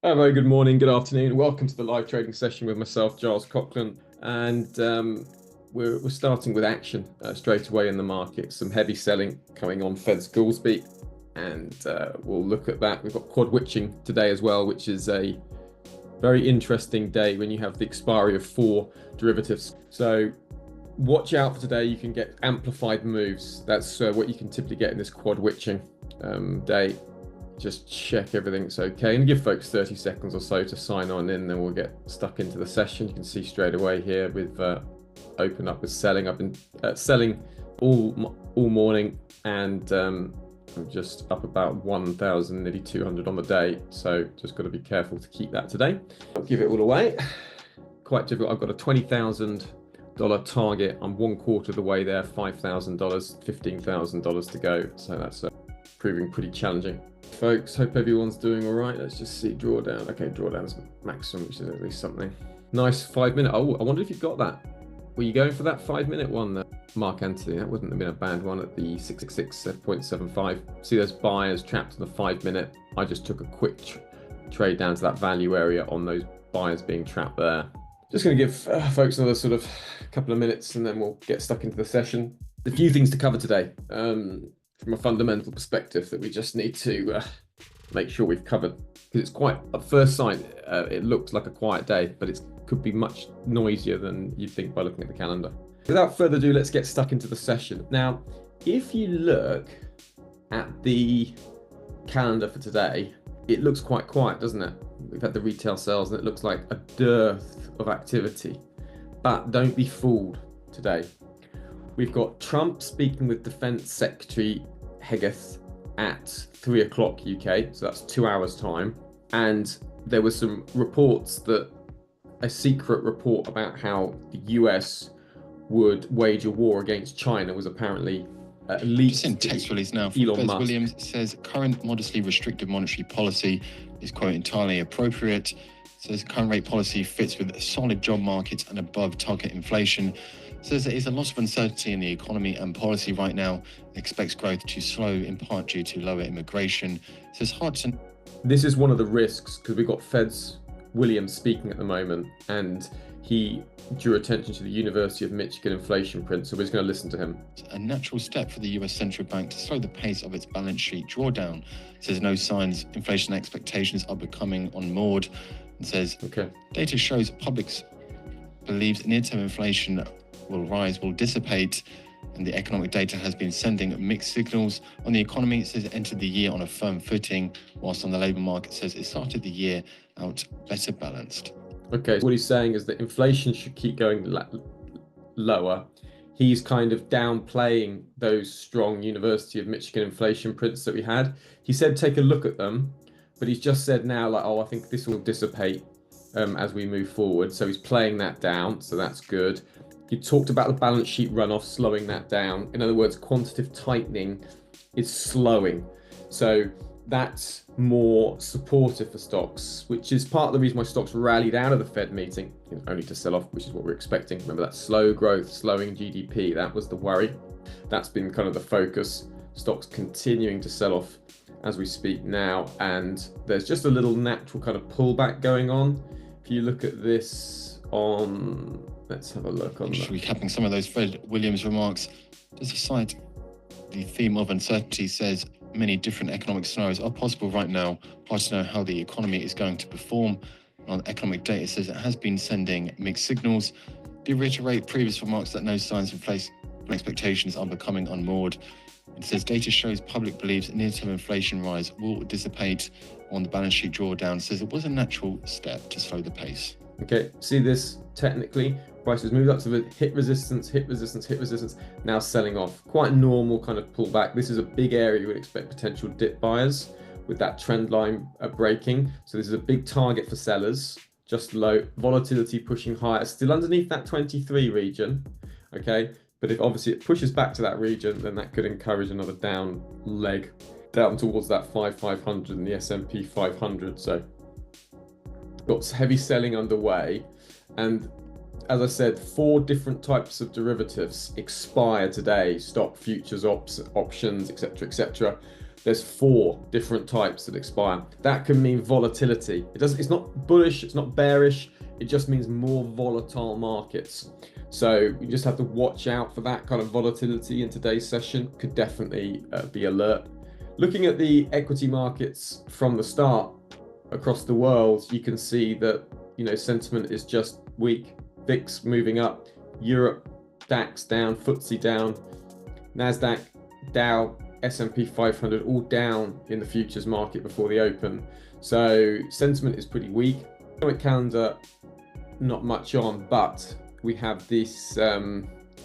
Very good morning, good afternoon. Welcome to the live trading session with myself, Giles Coughlin. And we're starting with action straight away in the market. Some heavy selling coming on Fed school speak. And we'll look at that. We've got quad witching today as well, which is a very interesting day when you have the expiry of 4 derivatives. So watch out for today. You can get amplified moves. That's what you can typically get in this quad witching day. Just check everything's okay and give folks 30 seconds or so to sign on in, then we'll get stuck into the session. You can see straight away here we've opened up with selling. I've been selling all morning, and I'm just up about 1,000, nearly 200 on the day, so just got to be careful to keep that today. I'll give it all away. Quite difficult. I've got a $20,000 target. I'm 1/4 of the way there, $5,000, $15,000 to go, so that's proving pretty challenging. Folks, hope everyone's doing all right. Let's just see drawdown. Okay, drawdown's maximum, which is at least something. Nice 5-minute. Oh, I wonder if you've got that. Were you going for that 5-minute one, Mark Anthony? That wouldn't have been a bad one at the 666.75. See those buyers trapped in the 5-minute. I just took a quick trade down to that value area on those buyers being trapped there. Just going to give folks another sort of couple of minutes, and then we'll get stuck into the session. A few things to cover today. From a fundamental perspective that we just need to make sure we've covered, because it's quite, at first sight, it looks like a quiet day, but it could be much noisier than you'd think by looking at the calendar. Without further ado, let's get stuck into the session. Now, if you look at the calendar for today, it looks quite quiet, doesn't it? We've had the retail sales and it looks like a dearth of activity, but don't be fooled today. We've got Trump speaking with Defense Secretary Hegseth at 3 o'clock UK, so that's 2 hours time. And there were some reports a secret report about how the US would wage a war against China was apparently leaked. Just in text release now from Fez Williams says current modestly restrictive monetary policy is, quote, entirely appropriate. Says current rate policy fits with a solid job market and above target inflation. Says there is a lot of uncertainty in the economy and policy right now. Expects growth to slow in part due to lower immigration. Says Hodgson. This is one of the risks, because we've got Feds Williams speaking at the moment, and he drew attention to the University of Michigan inflation print, so we're just going to listen to him. A natural step for the US central bank to slow the pace of its balance sheet drawdown. Says no signs inflation expectations are becoming unmoored. And says data shows public believes near-term inflation will dissipate, and the economic data has been sending mixed signals. On the economy, it says it entered the year on a firm footing, whilst on the labour market, it says it started the year out better balanced. Okay, so what he's saying is that inflation should keep going lower. He's kind of downplaying those strong University of Michigan inflation prints that we had. He said take a look at them, but he's just said now, like, oh, I think this will dissipate as we move forward. So he's playing that down, so that's good. You talked about the balance sheet runoff slowing that down. In other words, quantitative tightening is slowing. So that's more supportive for stocks, which is part of the reason why stocks rallied out of the Fed meeting, only to sell off, which is what we're expecting. Remember that slow growth, slowing GDP, that was the worry. That's been kind of the focus. Stocks continuing to sell off as we speak now, and there's just a little natural kind of pullback going on. If you look at this on... Let's have a look on that. Recapping some of those Fred Williams remarks, just to cite the theme of uncertainty, says many different economic scenarios are possible right now. Hard to know how the economy is going to perform. On economic data, it says it has been sending mixed signals. They reiterate previous remarks that no signs of inflation expectations are becoming unmoored. It says data shows public believes near-term inflation rise will dissipate. On the balance sheet drawdown, it says it was a natural step to slow the pace. Okay, see this technically. Prices moved up to the hit resistance, hit resistance, hit resistance, now selling off. Quite normal kind of pullback. This is a big area you would expect potential dip buyers with that trend line breaking. So this is a big target for sellers, just low. Volatility pushing higher, still underneath that 23 region, okay? But if obviously it pushes back to that region, then that could encourage another down leg, down towards that 5,500 and the S&P 500. So got heavy selling underway, and as I said, 4 different types of derivatives expire today: stock, futures, options, etc., etc. there's 4 different types that expire. That can mean volatility. It's not bullish, it's not bearish, it just means more volatile markets. So you just have to watch out for that kind of volatility in today's session. Could definitely be alert. Looking at the equity markets from the start across the world, you can see that, you know, sentiment is just weak. VIX moving up, Europe, DAX down, FTSE down, NASDAQ, Dow, S&P 500 all down in the futures market before the open. So sentiment is pretty weak. Economic calendar, not much on, but we have this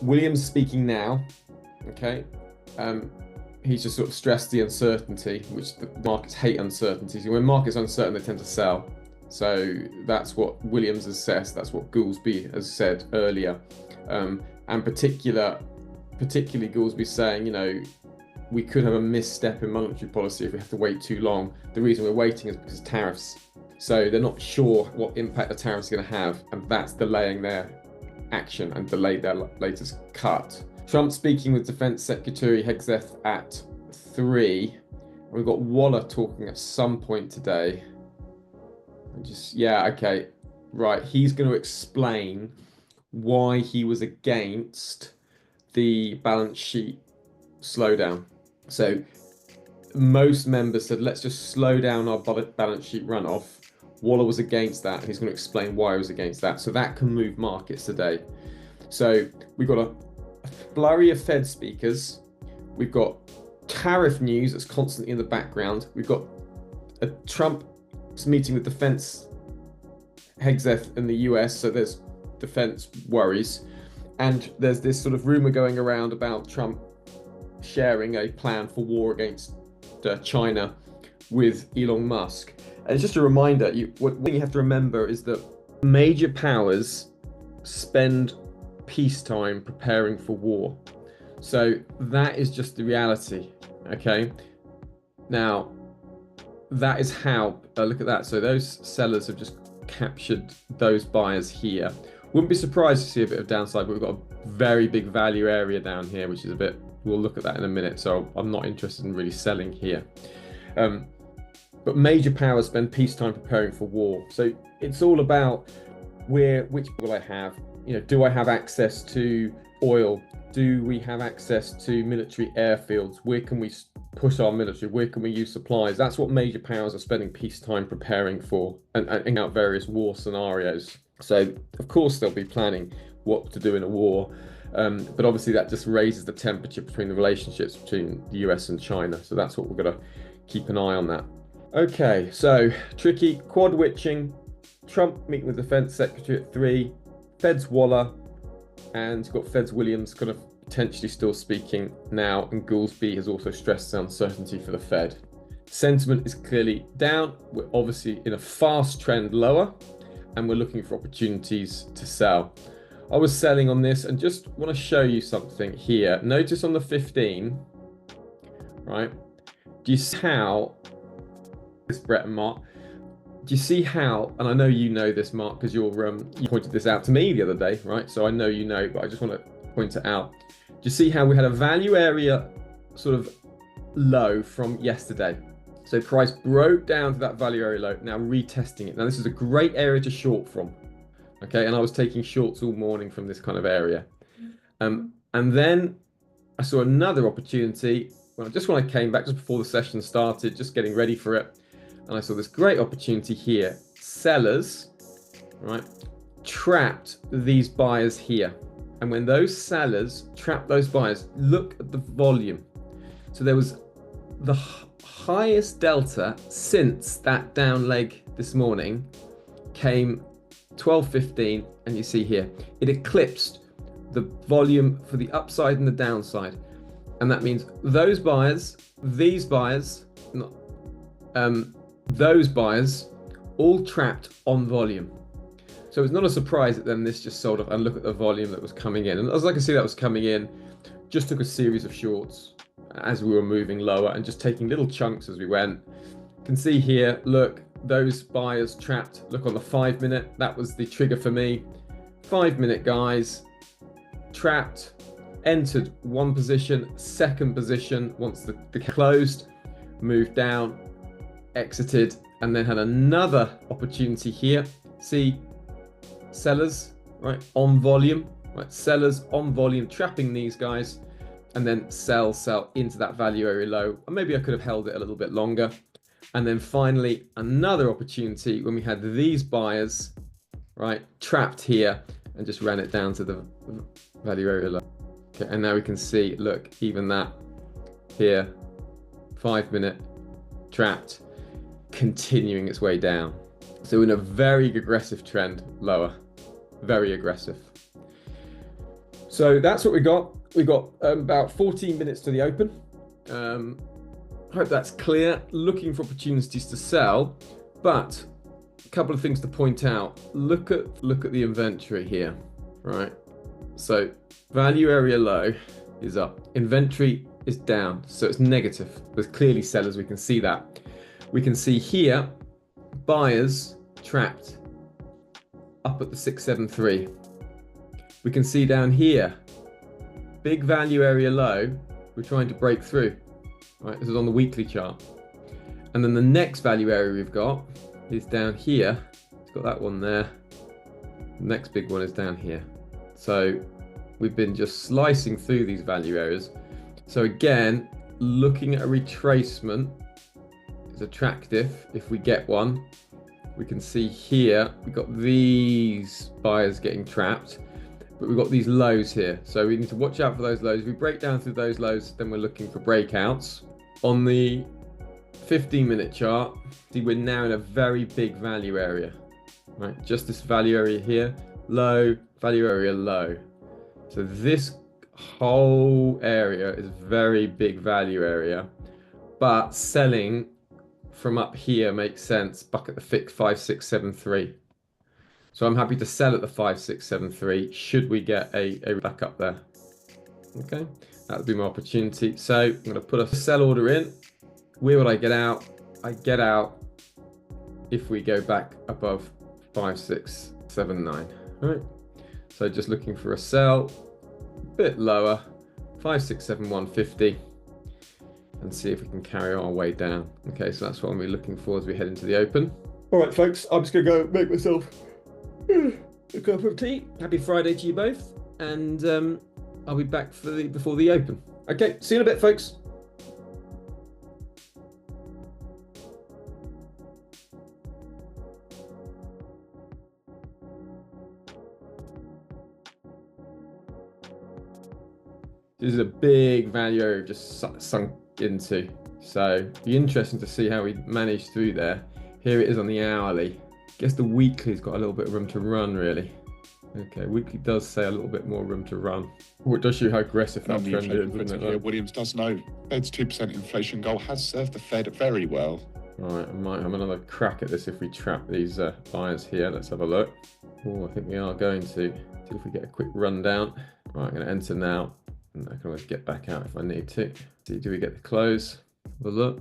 Williams speaking now. Okay, he's just sort of stressed the uncertainty, which the markets hate uncertainty. So when markets are uncertain, they tend to sell. So that's what Williams has said. That's what Goolsby has said earlier, and particularly Goolsby saying, you know, we could have a misstep in monetary policy if we have to wait too long. The reason we're waiting is because tariffs. So they're not sure what impact the tariffs are going to have, and that's delaying their action and delayed their latest cut. Trump speaking with Defense Secretary Hegseth at 3. We've got Waller talking at some point today. Okay, right. He's going to explain why he was against the balance sheet slowdown. So most members said, let's just slow down our balance sheet runoff. Waller was against that, and he's going to explain why he was against that. So that can move markets today. So we've got a flurry of Fed speakers. We've got tariff news that's constantly in the background. We've got a Trump meeting with Defense Hegseth in the US, so there's defense worries. And there's this sort of rumor going around about Trump sharing a plan for war against China with Elon Musk. And it's just a reminder, what you have to remember is that major powers spend peacetime preparing for war. So that is just the reality, okay? Now, that is how, look at that. So those sellers have just captured those buyers here. Wouldn't be surprised to see a bit of downside, but we've got a very big value area down here, which is a bit, we'll look at that in a minute. So I'm not interested in really selling here. But major powers spend peacetime preparing for war. So it's all about which will I have? You know, do I have access to oil? Do we have access to military airfields? Where can we push our military? Where can we use supplies? That's what major powers are spending peacetime preparing for, and out various war scenarios. So of course they'll be planning what to do in a war, but obviously that just raises the temperature between the relationships between the US and China. So that's what we're going to keep an eye on that. Okay, so tricky quad witching. Trump meeting with Defense Secretary at 3. Fed's Waller, and got Fed's Williams kind of potentially still speaking now, and Goolsby has also stressed the uncertainty for the Fed. Sentiment is clearly down. We're obviously in a fast trend lower, and we're looking for opportunities to sell. I was selling on this, and just want to show you something here. Notice on the 15, right? Do you see how this, Brett and Mark? Do you see how, and I know you know this, Mark, because you pointed this out to me the other day, right? So I know you know, but I just want to point it out. Do you see how we had a value area sort of low from yesterday? So price broke down to that value area low, now retesting it. Now this is a great area to short from, okay? And I was taking shorts all morning from this kind of area. And then I saw another opportunity just when I came back, just before the session started, just getting ready for it. And I saw this great opportunity here. Sellers, right, trapped these buyers here. And when those sellers trapped those buyers, look at the volume. So there was the highest delta since that down leg this morning came 12:15, and you see here, it eclipsed the volume for the upside and the downside. And that means those buyers, these buyers, those buyers all trapped on volume. So it's not a surprise that then this just sold off, and look at the volume that was coming in. And as I can see that was coming in, just took a series of shorts as we were moving lower and just taking little chunks as we went. You can see here, look, those buyers trapped. Look on the 5 minute, that was the trigger for me. 5 minute guys, trapped, entered one position, second position once the closed, moved down, exited, and then had another opportunity here. See, sellers, right, on volume, right, sellers on volume, trapping these guys, and then sell into that value area low. Or maybe I could have held it a little bit longer. And then finally, another opportunity when we had these buyers, right, trapped here and just ran it down to the value area low. Okay, and now we can see, look, even that here, 5 minute trapped, continuing its way down. So in a very aggressive trend lower, very aggressive. So that's what we got. We got about 14 minutes to the open. Hope that's clear. Looking for opportunities to sell, but a couple of things to point out. Look at the inventory here, right? So value area low is up, inventory is down, so it's negative. There's clearly sellers, we can see that. We can see here buyers trapped up at the 673. We can see down here big value area low, we're trying to break through. Right, this is on the weekly chart. And then the next value area we've got is down here. It's got that one there. The next big one is down here. So we've been just slicing through these value areas. So again, looking at a retracement is attractive if we get one. We can see here, we've got these buyers getting trapped, but we've got these lows here. So we need to watch out for those lows. If we break down through those lows, then we're looking for breakouts. On the 15-minute chart, see, we're now in a very big value area, right? Just this value area here, low, value area low. So this whole area is very big value area, but selling from up here makes sense. Bucket the fix 5673. So I'm happy to sell at the 5673 should we get a back up there. Okay, that would be my opportunity. So I'm going to put a sell order in. Where would I get out? I get out if we go back above 5679. All right. So just looking for a sell, a bit lower, 567150, and see if we can carry our way down. Okay, so that's what I'm looking for as we head into the open. All right, folks, I'm just going to go make myself a cup of tea. Happy Friday to you both, and I'll be back for before the open. Okay, see you in a bit, folks. This is a big value area just sunk into, so be interesting to see how we manage through there. Here it is on the hourly. Guess the weekly's got a little bit of room to run, really. Okay, weekly does say a little bit more room to run. Well, it does show how aggressive that trend is, doesn't it? Williams does know Fed's 2% inflation goal has served the Fed very well. All right, I might have another crack at this if we trap these buyers here. Let's have a look. Oh, I think we are going to. See if we get a quick rundown. All right, I'm going to enter now, and I can always get back out if I need to. See, do we get the close? Have a look.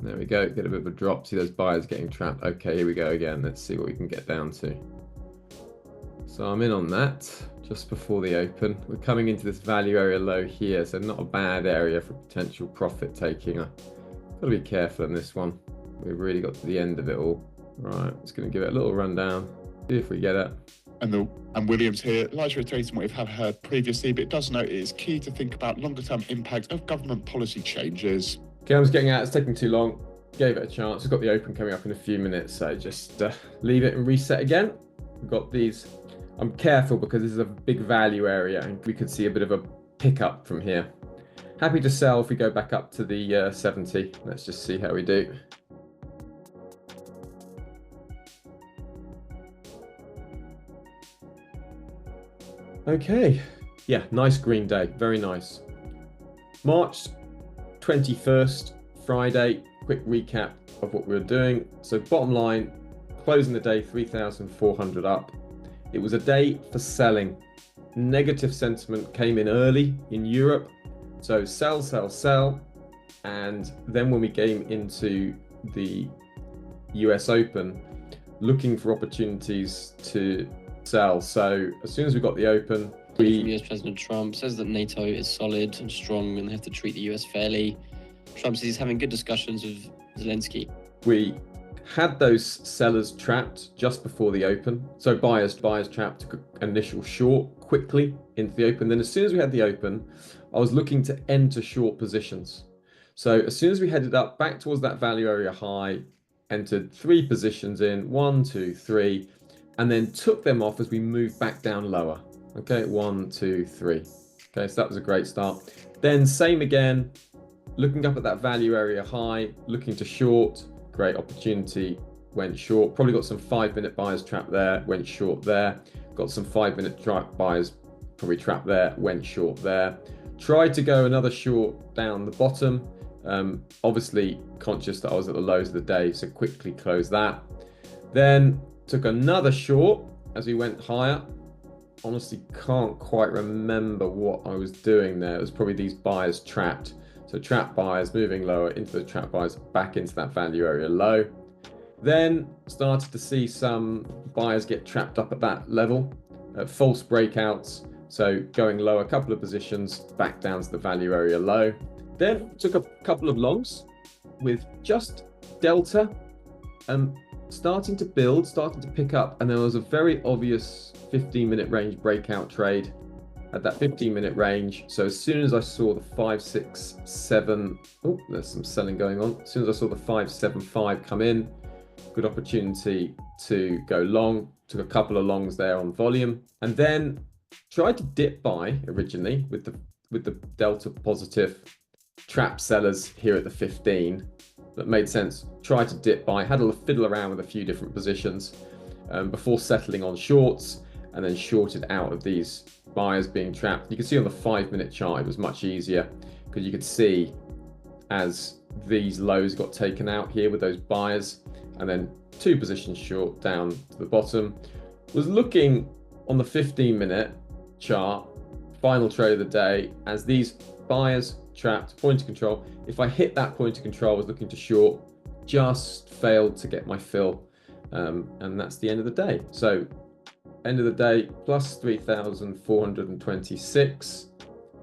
There we go. Get a bit of a drop. See those buyers getting trapped. Okay, here we go again. Let's see what we can get down to. So I'm in on that just before the open. We're coming into this value area low here, so not a bad area for potential profit taking. I've got to be careful in this one. We've really got to the end of it all. Right, just going to give it a little rundown. See if we get it. And Williams here, largely reiterating what we've heard previously, but it does note it is key to think about longer-term impact of government policy changes. Okay, I'm just getting out. It's taking too long. Gave it a chance. We've got the open coming up in a few minutes, so just leave it and reset again. We've got these. I'm careful because this is a big value area and we could see a bit of a pickup from here. Happy to sell if we go back up to the 70. Let's just see how we do. Okay, yeah, nice green day, very nice. March 21st, Friday, quick recap of what we were doing. So bottom line, closing the day 3,400 up. It was a day for selling. Negative sentiment came in early in Europe. So sell, sell, sell. And then when we came into the US Open, looking for opportunities to sell. So as soon as we got the open, US President Trump says that NATO is solid and strong and they have to treat the US fairly. Trump says he's having good discussions with Zelensky. We had those sellers trapped just before the open. So buyers trapped, took an initial short quickly into the open. Then as soon as we had the open, I was looking to enter short positions. So as soon as we headed up back towards that value area high, entered 3 positions in, 1, 2, 3, and then took them off as we moved back down lower. Okay, 1, 2, 3. Okay, so that was a great start. Then same again, looking up at that value area high, looking to short, great opportunity, went short. Probably got some 5-minute buyers trapped there, went short there. Got some 5-minute buyers probably trapped there, went short there. Tried to go another short down the bottom. Obviously conscious that I was at the lows of the day, so quickly closed that. Then took another short as we went higher. Honestly can't quite remember what I was doing there. It was probably these buyers trapped. So trap buyers moving lower into the trap buyers back into that value area low. Then started to see some buyers get trapped up at that level, false breakouts. So going low a couple of positions back down to the value area low. Then took a couple of longs with just delta starting to build, starting to pick up. And there was a very obvious 15-minute range breakout trade at that 15-minute range. So as soon as I saw the 5, 6, 7, oh, there's some selling going on. As soon as I saw the 5, 7, 5 come in, good opportunity to go long. Took a couple of longs there on volume, and then tried to dip buy originally with the delta positive trap sellers here at the 15. That made sense. Tried to dip buy, had a fiddle around with a few different positions before settling on shorts, and then shorted out of these buyers being trapped. You can see on the 5-minute chart it was much easier because you could see as these lows got taken out here with those buyers, and then 2 positions short down to the bottom. Was looking on the 15-minute chart, final trade of the day, as these buyers trapped point of control. If I hit that point of control, I was looking to short, just failed to get my fill, and that's the end of the day. So end of the day plus 3,426.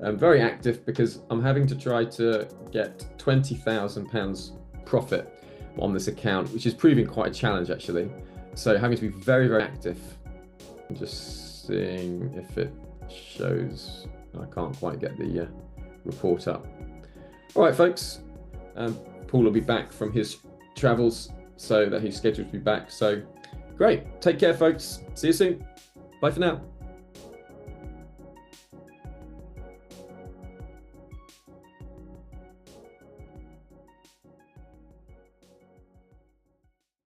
Very active because I'm having to try to get £20,000 profit on this account, which is proving quite a challenge actually. So having to be very, very active. I'm just seeing if it shows. I can't quite get the report up. All right, folks. Paul will be back from his travels, so that he's scheduled to be back. So great. Take care, folks. See you soon. Bye for now.